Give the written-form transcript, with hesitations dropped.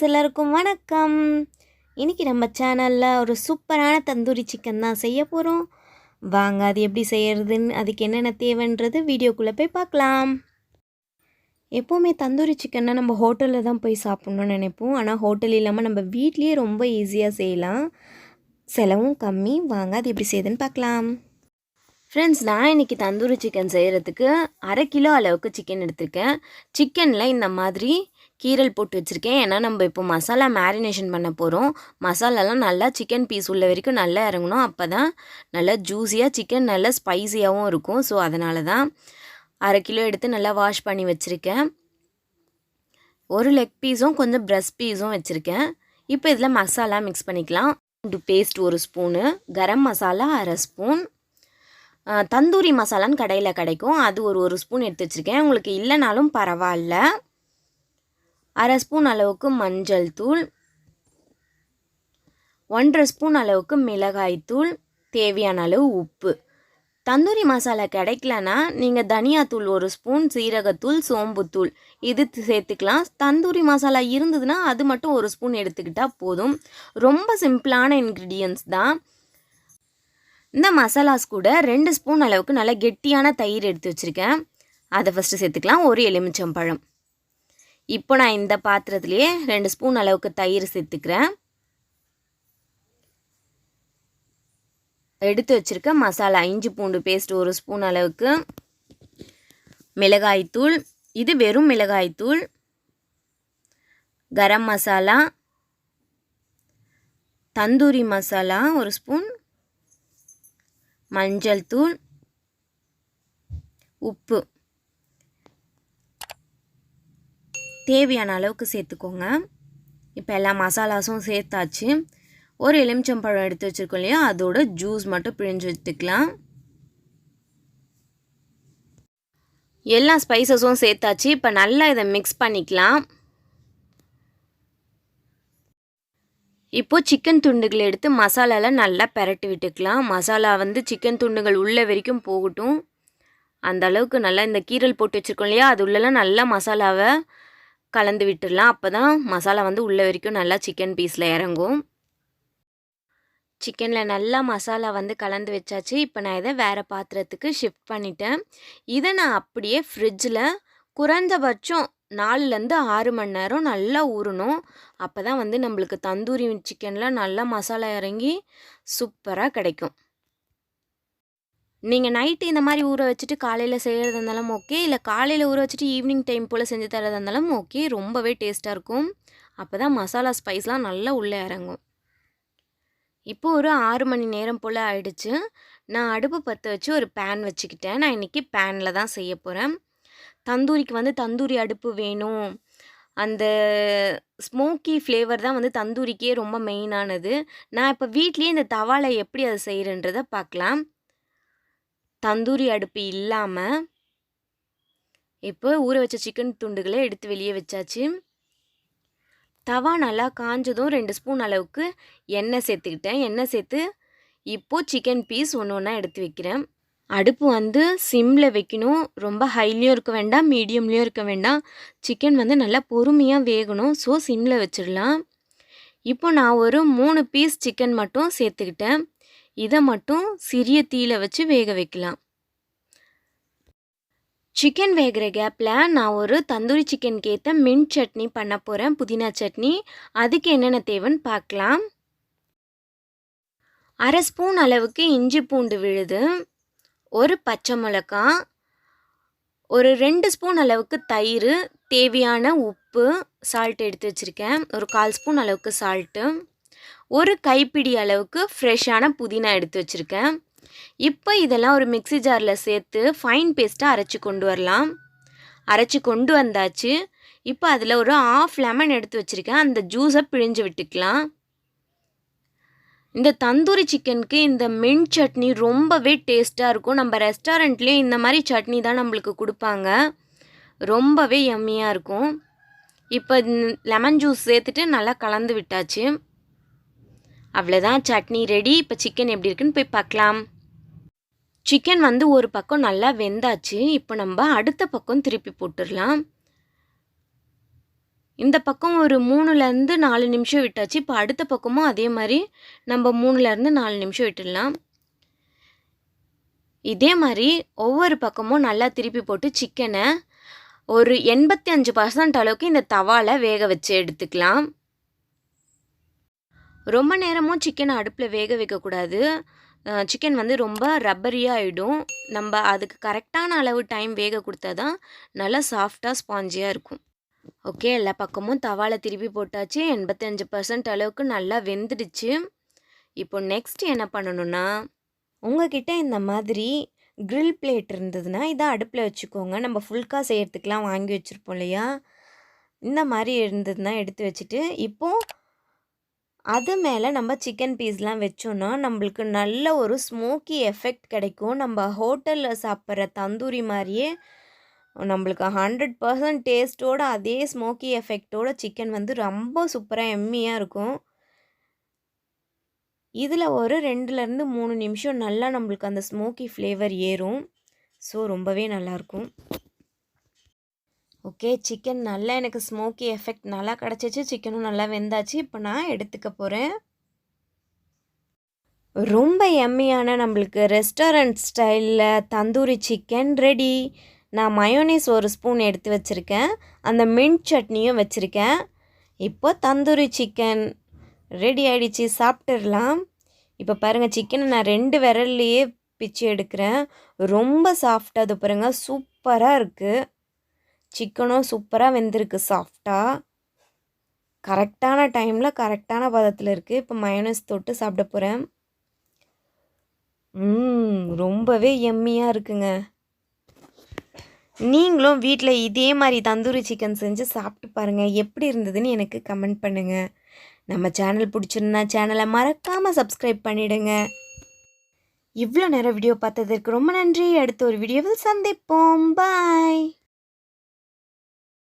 Friends எல்லாருக்கும் வணக்கம். இன்றைக்கி நம்ம சேனலில் ஒரு சூப்பரான தந்தூரி சிக்கன் தான் செய்ய போகிறோம். வாங்க அது எப்படி செய்கிறதுன்னு, அதுக்கு என்னென்ன தேவைன்றது வீடியோக்குள்ளே போய் பார்க்கலாம். எப்போவுமே தந்தூரி சிக்கன்னா நம்ம ஹோட்டலில் தான் போய் சாப்பிட்ணுன்னு நினைப்போம். ஆனால் ஹோட்டல் இல்லாமல் நம்ம வீட்லேயே ரொம்ப ஈஸியாக செய்யலாம். செலவும் கம்மி. வாங்க அது எப்படி செய்யுதுன்னு பார்க்கலாம். ஃப்ரெண்ட்ஸ், நான் இன்றைக்கி தந்தூரி சிக்கன் செய்கிறதுக்கு 1/2 கிலோ அளவுக்கு சிக்கன் எடுத்திருக்கேன். சிக்கனில் இந்த மாதிரி கீரல் போட்டு வச்சுருக்கேன். ஏன்னா நம்ம இப்போ மசாலா மேரினேஷன் பண்ண போகிறோம். மசாலாலாம் நல்லா சிக்கன் பீஸ் உள்ள வரைக்கும் நல்லா இறங்கணும். அப்போ தான் நல்லா ஜூஸியாக சிக்கன் நல்லா ஸ்பைஸியாகவும் இருக்கும். ஸோ அதனால தான் 1/2 கிலோ எடுத்து நல்லா வாஷ் பண்ணி வச்சுருக்கேன். ஒரு லெக் பீஸும் கொஞ்சம் பிரஸ்ட் பீஸும் வச்சுருக்கேன். இப்போ இதில் மசாலா மிக்ஸ் பண்ணிக்கலாம். Paste 1 spoon, garam masala 1/2 spoon, tandoori மசாலான்னு கடையில் கிடைக்கும், அது ஒரு ஸ்பூன் எடுத்து வச்சுருக்கேன். உங்களுக்கு இல்லைனாலும் பரவாயில்ல. 1/2 ஸ்பூன் அளவுக்கு மஞ்சள் தூள், 1/2 ஸ்பூன் அளவுக்கு மிளகாய் தூள், தேவையான அளவு உப்பு. தந்தூரி மசாலா கிடைக்கலனா நீங்கள் தனியாத்தூள் 1 ஸ்பூன், சீரகத்தூள், சோம்புத்தூள் இது சேர்த்துக்கலாம். தந்தூரி மசாலா இருந்ததுன்னா அது மட்டும் 1 ஸ்பூன் எடுத்துக்கிட்டால் போதும். ரொம்ப சிம்பிளான இன்க்ரீடியன்ட்ஸ் தான். இந்த மசாலாஸ் கூட 2 ஸ்பூன் அளவுக்கு நல்லா கெட்டியான தயிர் எடுத்து வச்சுருக்கேன். அதை ஃபஸ்ட்டு சேர்த்துக்கலாம். 1 எலுமிச்சம்பழம். இப்போ நான் இந்த பாத்திரத்துலேயே 2 ஸ்பூன் அளவுக்கு தயிர் சேர்த்துக்கிறேன். எடுத்து வச்சுருக்க மசாலா, இஞ்சி பூண்டு பேஸ்ட் 1 ஸ்பூன் அளவுக்கு, மிளகாய்த்தூள், இது வெறும் மிளகாய்த்தூள், கரம் மசாலா, தந்தூரி மசாலா 1 ஸ்பூன், மஞ்சள் தூள், உப்பு தேவையான அளவுக்கு சேர்த்துக்கோங்க. இப்போ எல்லா மசாலாஸும் சேர்த்தாச்சு. 1 எலுமிச்சம்பழம் எடுத்து வச்சுருக்கோம் இல்லையா, அதோட ஜூஸ் மட்டும் பிழிஞ்சு வச்சுக்கலாம். எல்லா ஸ்பைசஸும் சேர்த்தாச்சு. இப்போ நல்லா இதை மிக்ஸ் பண்ணிக்கலாம். இப்போது சிக்கன் துண்டுகளை எடுத்து மசாலாவில் நல்லா பெரட்டி விட்டுக்கலாம். மசாலா சிக்கன் துண்டுகள் உள்ள வரைக்கும் போகட்டும். அந்த அளவுக்கு நல்லா இந்த கீரல் போட்டு வச்சுருக்கோம் இல்லையா, அது உள்ளெல்லாம் நல்லா மசாலாவை கலந்து விட்டுடலாம். அப்போ தான் மசாலா உள்ள வரைக்கும் நல்லா சிக்கன் பீஸில் இறங்கும். சிக்கனில் நல்லா மசாலா கலந்து வச்சாச்சு. இப்போ நான் இதை வேறு பாத்திரத்துக்கு ஷிஃப்ட் பண்ணிட்டேன். இதை நான் அப்படியே ஃப்ரிட்ஜில் குறைந்தபட்சம் 4லேருந்து 6 மணி நேரம் நல்லா ஊறணும். அப்போ தான் நம்மளுக்கு தந்தூரி சிக்கனில் நல்லா மசாலா இறங்கி சூப்பராக கிடைக்கும். நீங்கள் நைட்டு இந்த மாதிரி ஊற வச்சுட்டு காலையில் செய்கிறதா இருந்தாலும் ஓகே, இல்லை காலையில் ஊற வச்சுட்டு ஈவினிங் டைம் போல் செஞ்சு தரதா இருந்தாலும் ஓகே. ரொம்பவே டேஸ்ட்டாக இருக்கும். அப்போ தான் மசாலா ஸ்பைஸ்லாம் நல்லா உள்ளே இறங்கும். இப்போது ஒரு 6 மணி நேரம் போல் ஆயிடுச்சு. நான் அடுப்பு பற்ற வச்சு ஒரு பேன் வச்சுக்கிட்டேன். நான் இன்றைக்கி பேனில் தான் செய்ய போகிறேன். தந்தூரிக்கு தந்தூரி அடுப்பு வேணும். அந்த ஸ்மோக்கி ஃப்ளேவர் தான் தந்தூரிக்கே ரொம்ப மெயினானது. நான் இப்போ வீட்லேயே இந்த தவாவில் எப்படி அதை செய்கிறேன்றதை பார்க்கலாம். தந்தூரி அடுப்பு இல்லாமல் இப்போ ஊற வச்ச சிக்கன் துண்டுகளை எடுத்து வெளியே வச்சாச்சு. தவா நல்லா காஞ்சதும் 2 ஸ்பூன் அளவுக்கு எண்ணெய் சேர்த்துக்கிட்டேன். எண்ணெய் சேர்த்து இப்போது சிக்கன் பீஸ் ஒன்று ஒன்றா எடுத்து வைக்கிறேன். அடுப்பு சிம்மில் வைக்கணும். ரொம்ப ஹைலியும் இருக்க வேண்டாம், மீடியம்லேயும் இருக்க வேண்டாம். சிக்கன் நல்லா பொறுமையாக வேகணும். ஸோ சிம்மில் வச்சிடலாம். இப்போ நான் ஒரு 3 பீஸ் சிக்கன் மட்டும் சேர்த்துக்கிட்டேன். இதை மட்டும் சிறிய தீயில வச்சு வேக வைக்கலாம். சிக்கன் வேகிற கேப்பில் நான் ஒரு தந்தூரி சிக்கனுக்கு ஏற்ற மின்ட் சட்னி பண்ண போகிறேன், புதினா சட்னி. அதுக்கு என்னென்ன தேவைன்னு பார்க்கலாம். 1/2 ஸ்பூன் அளவுக்கு இஞ்சி பூண்டு விழுது, ஒரு பச்சை மிளகாய், ஒரு 2 ஸ்பூன் அளவுக்கு தயிர், தேவையான உப்பு, சால்ட் எடுத்து வச்சுருக்கேன், ஒரு 1/4 ஸ்பூன் அளவுக்கு சால்ட்டு, ஒரு கைப்பிடி அளவுக்கு ஃப்ரெஷ்ஷான புதினா எடுத்து வச்சுருக்கேன். இப்போ இதெல்லாம் ஒரு மிக்ஸி ஜாரில் சேர்த்து ஃபைன் பேஸ்ட்டாக அரைச்சி கொண்டு வரலாம். அரைச்சி கொண்டு வந்தாச்சு. இப்போ அதில் ஒரு 1/2 லெமன் எடுத்து வச்சுருக்கேன். அந்த ஜூஸை பிழிஞ்சு விட்டுக்கலாம். இந்த தந்தூரி சிக்கனுக்கு இந்த மின்ட் சட்னி ரொம்பவே டேஸ்ட்டாக இருக்கும். நம்ம ரெஸ்டாரண்ட்லேயும் இந்த மாதிரி சட்னி தான் நம்மளுக்கு கொடுப்பாங்க. ரொம்பவே யம்மியாக இருக்கும். இப்போ லெமன் ஜூஸ் சேர்த்துட்டு நல்லா கலந்து விட்டாச்சு. அவ்வளோதான், சட்னி ரெடி. இப்போ சிக்கன் எப்படி இருக்குன்னு போய் பார்க்கலாம். சிக்கன் ஒரு பக்கம் நல்லா வெந்தாச்சு. இப்போ நம்ம அடுத்த பக்கம் திருப்பி போட்டுடலாம். இந்த பக்கம் ஒரு 3லேருந்து 4 நிமிஷம் விட்டாச்சு. இப்போ அடுத்த பக்கமும் அதே மாதிரி நம்ம 3லேருந்து 4 நிமிஷம் விட்டுடலாம். இதே மாதிரி ஒவ்வொரு பக்கமும் நல்லா திருப்பி போட்டு சிக்கனை ஒரு 85% அளவுக்கு இந்த தவால வேக வச்சு எடுத்துக்கலாம். ரொம்ப நேரமும் சிக்கனை அடுப்பில் வேக வைக்கக்கூடாது. சிக்கன் வந்து ரொம்ப ரப்பரியாக ஆகிடும். நம்ம அதுக்கு கரெக்டான அளவு டைம் வேக கொடுத்தா தான் நல்லா சாஃப்டாக ஸ்பாஞ்சியாக இருக்கும். ஓகே, எல்லா பக்கமும் தவால திருப்பி போட்டாச்சு. 85% அளவுக்கு நல்லா வெந்துடுச்சு. இப்போ நெக்ஸ்ட் என்ன பண்ணணும்னா, உங்ககிட்ட இந்த மாதிரி க்ரில் பிளேட் இருந்ததுன்னா இதை அடுப்பில் வச்சுக்கோங்க. நம்ம ஃபுல்கா செய்கிறதுக்கெலாம் வாங்கி வச்சுருப்போம் இல்லையா, இந்த மாதிரி இருந்ததுன்னா எடுத்து வச்சுட்டு இப்போது அது மேலே நம்ம சிக்கன் பீஸ்லாம் வச்சோன்னா நம்மளுக்கு நல்ல ஒரு ஸ்மோக்கி எஃபெக்ட் கிடைக்கும். நம்ம ஹோட்டலில் சாப்பிட்ற தந்தூரி மாதிரியே நம்மளுக்கு 100% டேஸ்ட்டோட அதே ஸ்மோக்கி எஃபெக்டோட சிக்கன் வந்து ரொம்ப சூப்பராக எம்மியாக இருக்கும். இதில் ஒரு 2லேருந்து 3 நிமிஷம் நல்லா நம்மளுக்கு அந்த ஸ்மோக்கி ஃப்ளேவர் ஏறும். ஸோ ரொம்பவே நல்லாயிருக்கும். ஓகே, சிக்கன் நல்லா எனக்கு ஸ்மோக்கி எஃபெக்ட் நல்லா கிடச்சிச்சு. சிக்கனும் நல்லா வெந்தாச்சு. இப்போ நான் எடுத்துக்க போகிறேன். ரொம்ப எம்மியான நம்மளுக்கு ரெஸ்டாரண்ட் ஸ்டைலில் தந்தூரி சிக்கன் ரெடி. நான் மயோனீஸ் ஒரு ஸ்பூன் எடுத்து வச்சுருக்கேன். அந்த மின்ட் சட்னியும் வச்சுருக்கேன். இப்போ தந்தூரி சிக்கன் ரெடி ஆகிடுச்சு, சாப்பிட்டுடலாம். இப்போ பாருங்கள், சிக்கனை நான் 2 விரல்லையே பிச்சு எடுக்கிறேன். ரொம்ப சாஃப்டாக அது பாருங்கள், சூப்பராக இருக்குது. சிக்கனும் சூப்பராக வெந்திருக்கு சாஃப்டாக. கரெக்டான டைமில் கரெக்டான பதத்தில் இருக்குது. இப்போ மயோனீஸ் தொட்டு சாப்பிட போகிறேன். ரொம்பவே எம்மியாக இருக்குங்க. நீங்களும் வீட்டில் இதே மாதிரி தந்தூரி சிக்கன் செஞ்சு சாப்பிட்டு பாருங்கள். எப்படி இருந்ததுன்னு எனக்கு கமெண்ட் பண்ணுங்கள். நம்ம சேனல் பிடிச்சிருந்தா சேனலை மறக்காமல் சப்ஸ்கிரைப் பண்ணிவிடுங்க. இவ்வளோ நேரம் வீடியோ பார்த்ததற்கு ரொம்ப நன்றி. அடுத்த ஒரு வீடியோவில் சந்திப்போம். பாய்.